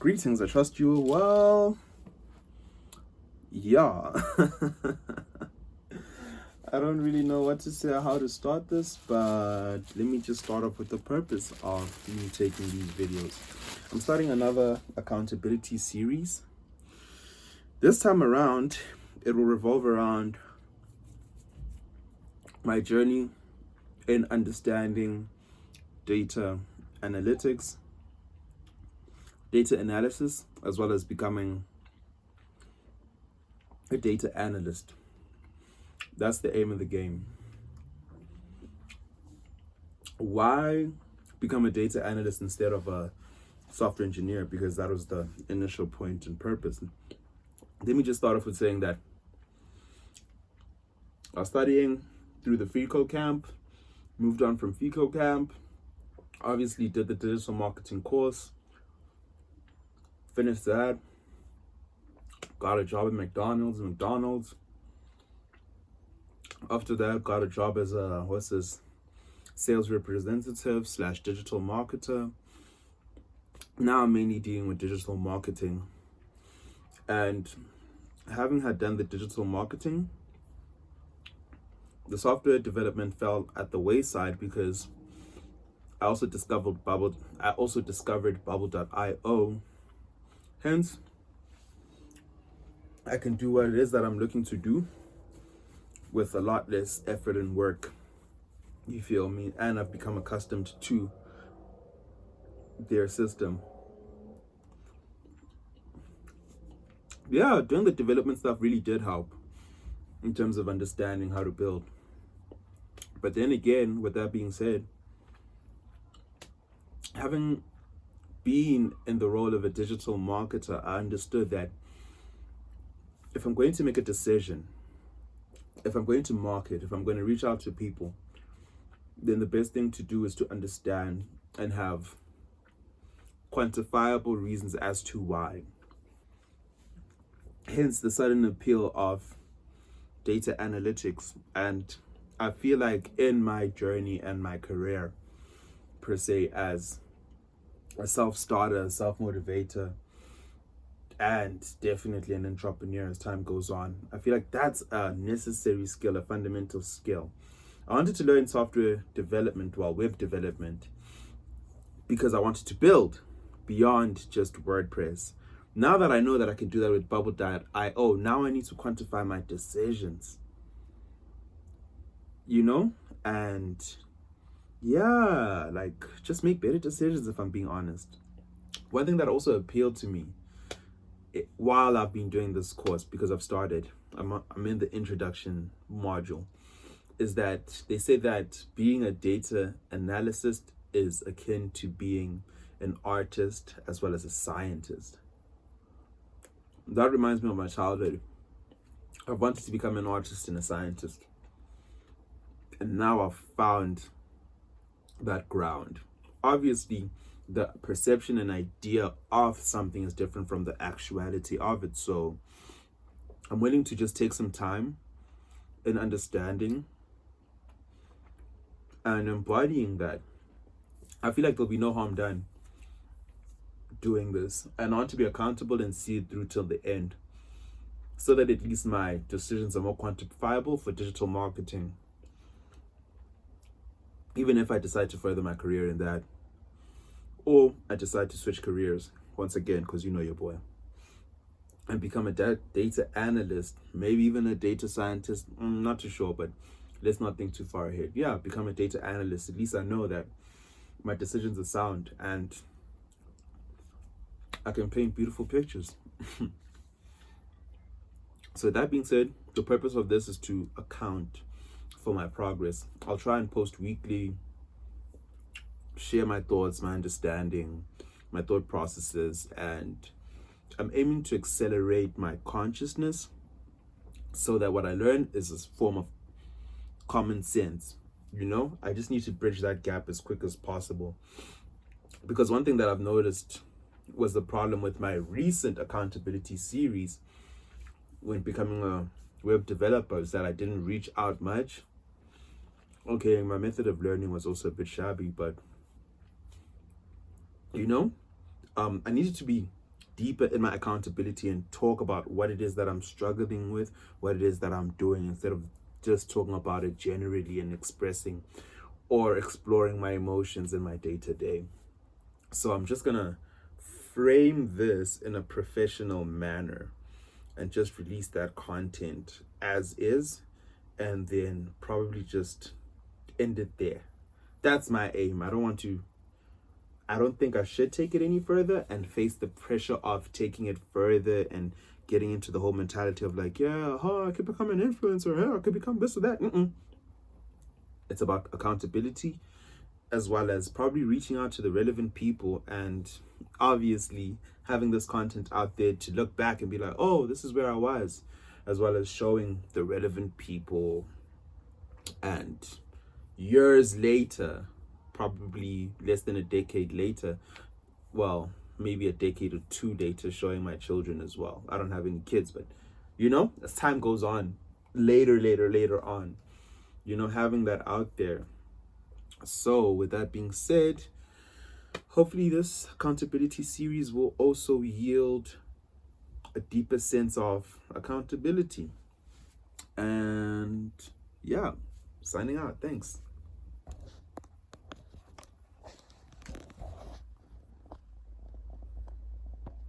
Greetings, I trust you well. Yeah. I don't really know what to say or how to start this, but let me just start off with the purpose of me taking these videos. I'm starting another accountability series. This time around, it will revolve around my journey in understanding data analytics, data analysis, as well as becoming a data analyst. That's the aim of the game. Why become a data analyst instead of a software engineer? Because that was the initial point and purpose. Let me just start off with saying that I was studying through the FICO camp, moved on from FICO camp, obviously did the digital marketing course, finished that, got a job at McDonald's. After that, got a job as a, sales representative / digital marketer. Now I'm mainly dealing with digital marketing. And having had done the digital marketing, the software development fell at the wayside because I also discovered Bubble.io. Hence, I can do what it is that I'm looking to do with a lot less effort and work. You feel me? And I've become accustomed to their system. Yeah, doing the development stuff really did help in terms of understanding how to build. But then again, with that being said, having been in the role of a digital marketer, I understood that if I'm going to make a decision, if I'm going to market, if I'm going to reach out to people, then the best thing to do is to understand and have quantifiable reasons as to why. Hence the sudden appeal of data analytics. And I feel like in my journey and my career, per se, as a self-starter, a self-motivator, and definitely an entrepreneur as time goes on, I feel like that's a necessary skill, a fundamental skill. I wanted to learn software development, web development, because I wanted to build beyond just WordPress. Now that I know that I can do that with Bubble.io, now I need to quantify my decisions. And yeah, just make better decisions, if I'm being honest. One thing that also appealed to me while I've been doing this course, because I'm in the introduction module, is that they say that being a data analyst is akin to being an artist as well as a scientist. That reminds me of my childhood. I wanted to become an artist and a scientist. And now I've found that ground. Obviously, the perception and idea of something is different from the actuality of it. So I'm willing to just take some time in understanding and embodying that. I feel like there'll be no harm done doing this, and I want to be accountable and see it through till the end, so that at least my decisions are more quantifiable for digital marketing, even if I decide to further my career in that, or I decide to switch careers once again, because you know your boy, and become a data analyst, maybe even a data scientist. I'm not too sure, but let's not think too far ahead. Yeah, become a data analyst. At least I know that my decisions are sound and I can paint beautiful pictures. So that being said, the purpose of this is to account for my progress. I'll try and post weekly, share my thoughts, my understanding, my thought processes, and I'm aiming to accelerate my consciousness so that what I learn is a form of common sense. I just need to bridge that gap as quick as possible. Because one thing that I've noticed was the problem with my recent accountability series when becoming a web developer is that I didn't reach out much. Okay, my method of learning was also a bit shabby, but I needed to be deeper in my accountability and talk about what it is that I'm struggling with, what it is that I'm doing, instead of just talking about it generally and expressing or exploring my emotions in my day to day. So I'm just gonna frame this in a professional manner and just release that content as is, and then probably just end it there. That's my aim. I don't think I should take it any further and face the pressure of taking it further and getting into the whole mentality of like, yeah, I could become an influencer, I could become this or that. It's about accountability, as well as probably reaching out to the relevant people, and obviously having this content out there to look back and be like, oh, this is where I was, as well as showing the relevant people, and years later, probably less than a decade later, well, maybe a decade or two later, showing my children as well. I don't have any kids, but as time goes on, later on, having that out there. So with that being said, hopefully this accountability series will also yield a deeper sense of accountability. And yeah, signing out. Thanks.